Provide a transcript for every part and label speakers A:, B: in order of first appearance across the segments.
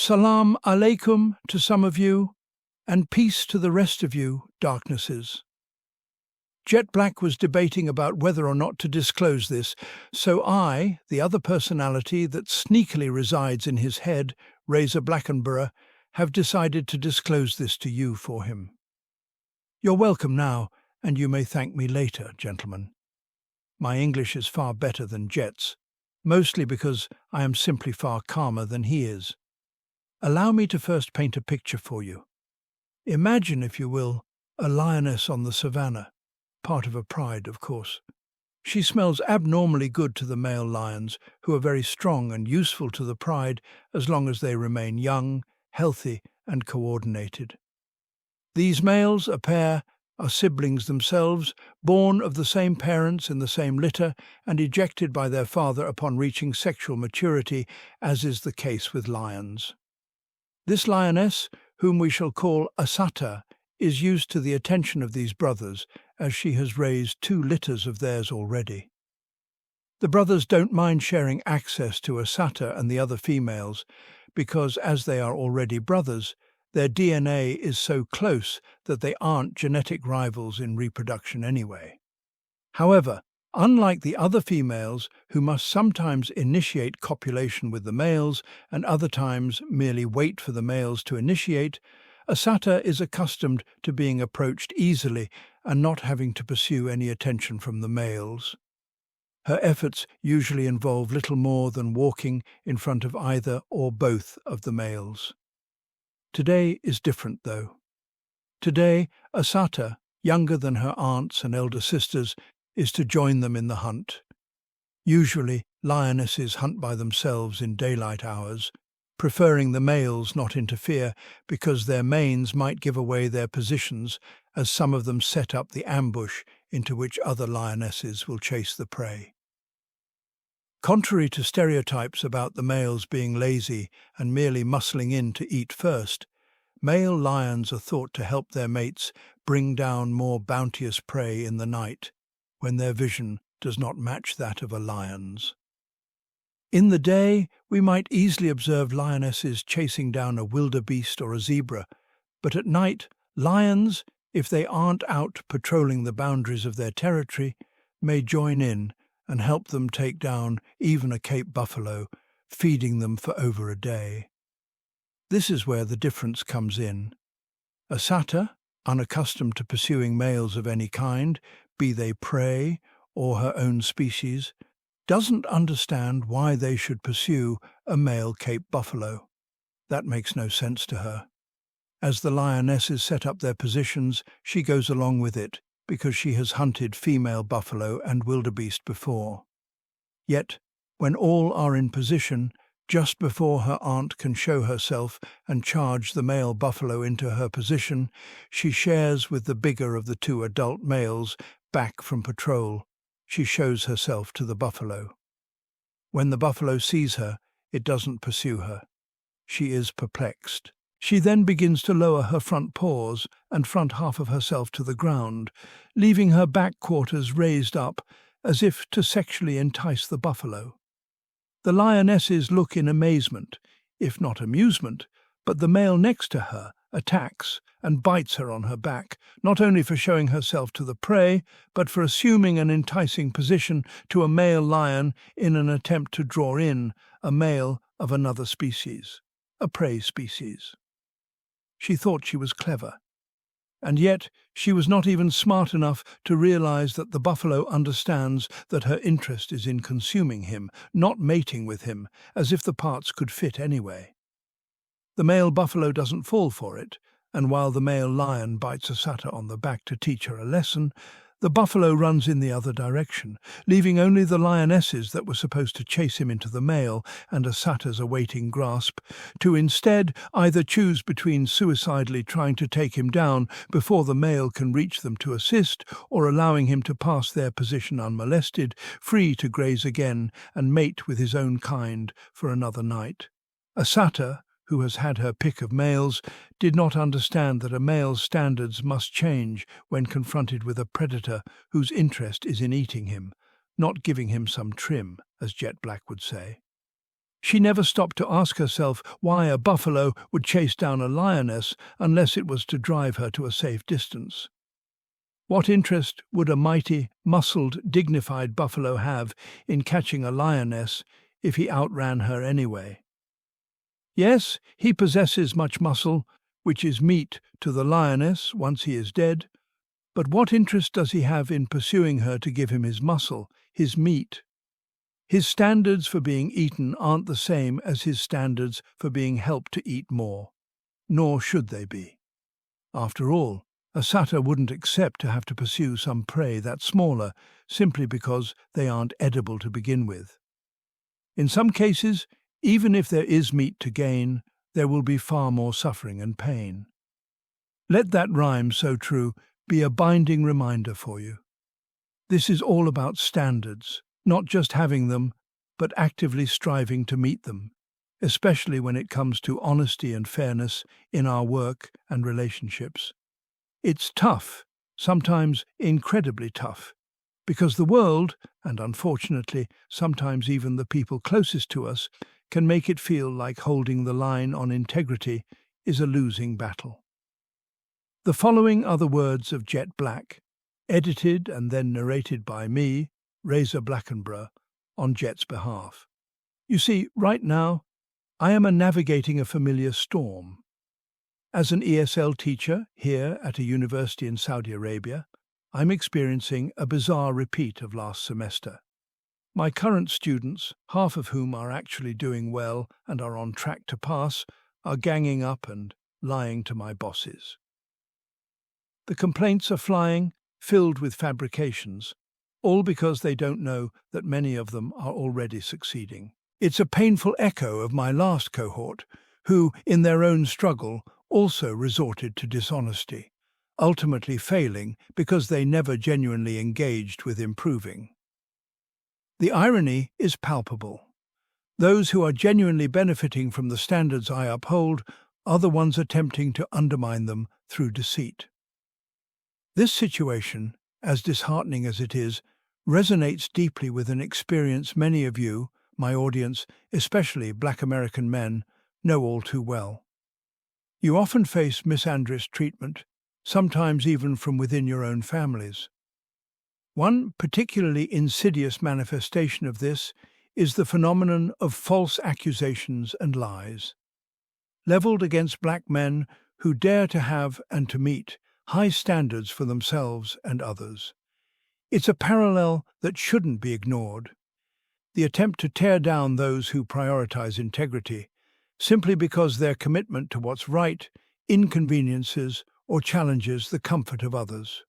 A: Salam alaikum to some of you, and peace to the rest of you, darknesses. Jet Black was debating about whether or not to disclose this, so I, the other personality that sneakily resides in his head, Razor Blackenborough, have decided to disclose this to you for him. You're welcome now, and you may thank me later, gentlemen. My English is far better than Jet's, mostly because I am simply far calmer than he is. Allow me to first paint a picture for you. Imagine, if you will, a lioness on the savannah, part of a pride, of course. She smells abnormally good to the male lions, who are very strong and useful to the pride as long as they remain young, healthy, and coordinated. These males, a pair, are siblings themselves, born of the same parents in the same litter and ejected by their father upon reaching sexual maturity, as is the case with lions. This lioness, whom we shall call Asata, is used to the attention of these brothers, as she has raised 2 litters of theirs already. The brothers don't mind sharing access to Asata and the other females, because as they are already brothers, their DNA is so close that they aren't genetic rivals in reproduction anyway. However, unlike the other females, who must sometimes initiate copulation with the males and other times merely wait for the males to initiate, Asata is accustomed to being approached easily and not having to pursue any attention from the males. Her efforts usually involve little more than walking in front of either or both of the males. Today is different, though. Today, Asata, younger than her aunts and elder sisters, is to join them in the hunt. Usually, lionesses hunt by themselves in daylight hours, preferring the males not interfere because their manes might give away their positions, as some of them set up the ambush into which other lionesses will chase the prey. Contrary to stereotypes about the males being lazy and merely muscling in to eat first, male lions are thought to help their mates bring down more bounteous prey in the night, when their vision does not match that of a lion's. In the day, we might easily observe lionesses chasing down a wildebeest or a zebra, but at night, lions, if they aren't out patrolling the boundaries of their territory, may join in and help them take down even a Cape buffalo, feeding them for over a day. This is where the difference comes in. Asata, unaccustomed to pursuing males of any kind, be they prey or her own species, doesn't understand why they should pursue a male Cape buffalo. That makes no sense to her. As the lionesses set up their positions, she goes along with it, because she has hunted female buffalo and wildebeest before. Yet, when all are in position, just before her aunt can show herself and charge the male buffalo into her position, she shares with the bigger of the 2 adult males back from patrol. She shows herself to the buffalo. When the buffalo sees her, it doesn't pursue her. She is perplexed. She then begins to lower her front paws and front half of herself to the ground, leaving her back quarters raised up as if to sexually entice the buffalo. The lionesses look in amazement, if not amusement, but the male next to her attacks and bites her on her back, not only for showing herself to the prey, but for assuming an enticing position to a male lion in an attempt to draw in a male of another species, a prey species. She thought she was clever, and yet she was not even smart enough to realize that the buffalo understands that her interest is in consuming him, not mating with him, as if the parts could fit anyway. The male buffalo doesn't fall for it, and while the male lion bites Asata on the back to teach her a lesson, the buffalo runs in the other direction, leaving only the lionesses that were supposed to chase him into the male and Asata's awaiting grasp, to instead either choose between suicidally trying to take him down before the male can reach them to assist, or allowing him to pass their position unmolested, free to graze again and mate with his own kind for another night. Asata, who has had her pick of males, did not understand that a male's standards must change when confronted with a predator whose interest is in eating him, not giving him some trim, as Jet Black would say. She never stopped to ask herself why a buffalo would chase down a lioness unless it was to drive her to a safe distance. What interest would a mighty, muscled, dignified buffalo have in catching a lioness if he outran her anyway? Yes, he possesses much muscle, which is meat to the lioness once he is dead, but what interest does he have in pursuing her to give him his muscle, his meat? His standards for being eaten aren't the same as his standards for being helped to eat more, nor should they be. After all, a satyr wouldn't accept to have to pursue some prey that's smaller simply because they aren't edible to begin with. In some cases, even if there is meat to gain, there will be far more suffering and pain. Let that rhyme, so true, be a binding reminder for you. This is all about standards, not just having them, but actively striving to meet them, especially when it comes to honesty and fairness in our work and relationships. It's tough, sometimes incredibly tough, because the world, and unfortunately sometimes even the people closest to us, can make it feel like holding the line on integrity is a losing battle. The following are the words of Jet Black, edited and then narrated by me, Razor Blackenborough, on Jet's behalf. You see, right now, I am navigating a familiar storm. As an ESL teacher here at a university in Saudi Arabia, I'm experiencing a bizarre repeat of last semester. My current students, half of whom are actually doing well and are on track to pass, are ganging up and lying to my bosses. The complaints are flying, filled with fabrications, all because they don't know that many of them are already succeeding. It's a painful echo of my last cohort, who, in their own struggle, also resorted to dishonesty, ultimately failing because they never genuinely engaged with improving. The irony is palpable. Those who are genuinely benefiting from the standards I uphold are the ones attempting to undermine them through deceit. This situation, as disheartening as it is, resonates deeply with an experience many of you, my audience, especially Black American men, know all too well. You often face misandrist treatment, sometimes even from within your own families. One particularly insidious manifestation of this is the phenomenon of false accusations and lies, leveled against black men who dare to have and to meet high standards for themselves and others. It's a parallel that shouldn't be ignored. The attempt to tear down those who prioritize integrity, simply because their commitment to what's right inconveniences or challenges the comfort of others.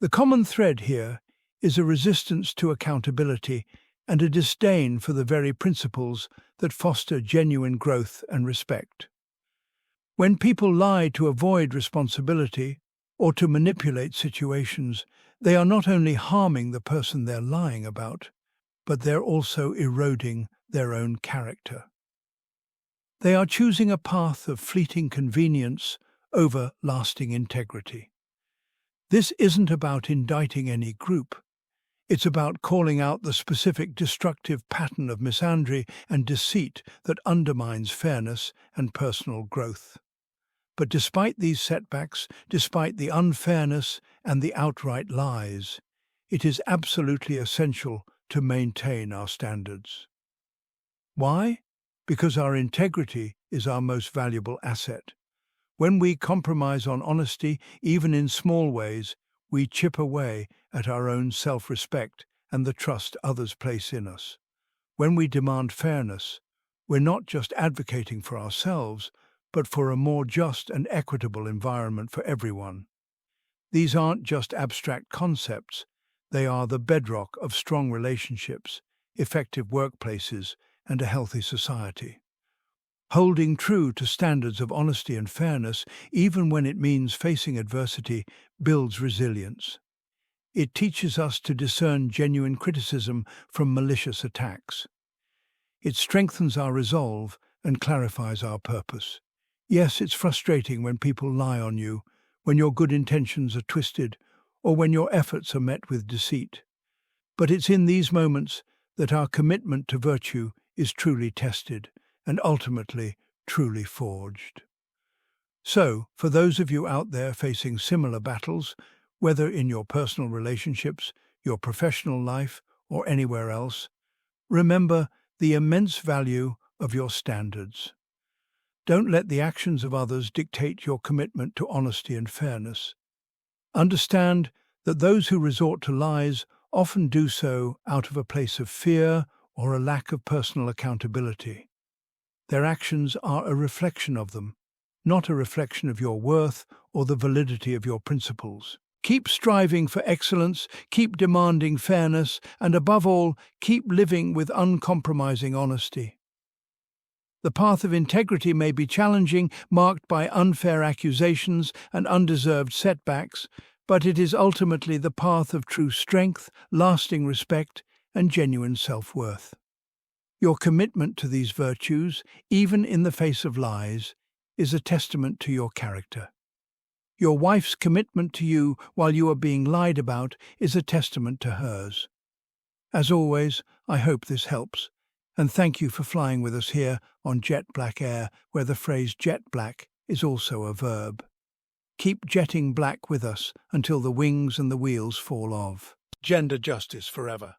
A: The common thread here is a resistance to accountability and a disdain for the very principles that foster genuine growth and respect. When people lie to avoid responsibility or to manipulate situations, they are not only harming the person they're lying about, but they're also eroding their own character. They are choosing a path of fleeting convenience over lasting integrity. This isn't about indicting any group. It's about calling out the specific destructive pattern of misandry and deceit that undermines fairness and personal growth. But despite these setbacks, despite the unfairness and the outright lies, it is absolutely essential to maintain our standards. Why? Because our integrity is our most valuable asset. When we compromise on honesty, even in small ways, we chip away at our own self-respect and the trust others place in us. When we demand fairness, we're not just advocating for ourselves, but for a more just and equitable environment for everyone. These aren't just abstract concepts, they are the bedrock of strong relationships, effective workplaces, and a healthy society. Holding true to standards of honesty and fairness, even when it means facing adversity, builds resilience. It teaches us to discern genuine criticism from malicious attacks. It strengthens our resolve and clarifies our purpose. Yes, it's frustrating when people lie on you, when your good intentions are twisted, or when your efforts are met with deceit. But it's in these moments that our commitment to virtue is truly tested and ultimately truly forged. So, for those of you out there facing similar battles, whether in your personal relationships, your professional life, or anywhere else, remember the immense value of your standards. Don't let the actions of others dictate your commitment to honesty and fairness. Understand that those who resort to lies often do so out of a place of fear or a lack of personal accountability. Their actions are a reflection of them, not a reflection of your worth or the validity of your principles. Keep striving for excellence, keep demanding fairness, and above all, keep living with uncompromising honesty. The path of integrity may be challenging, marked by unfair accusations and undeserved setbacks, but it is ultimately the path of true strength, lasting respect, and genuine self-worth. Your commitment to these virtues, even in the face of lies, is a testament to your character. Your wife's commitment to you while you are being lied about is a testament to hers. As always, I hope this helps, and thank you for flying with us here on Jet Black Air, where the phrase jet black is also a verb. Keep jetting black with us until the wings and the wheels fall off. Gender justice forever.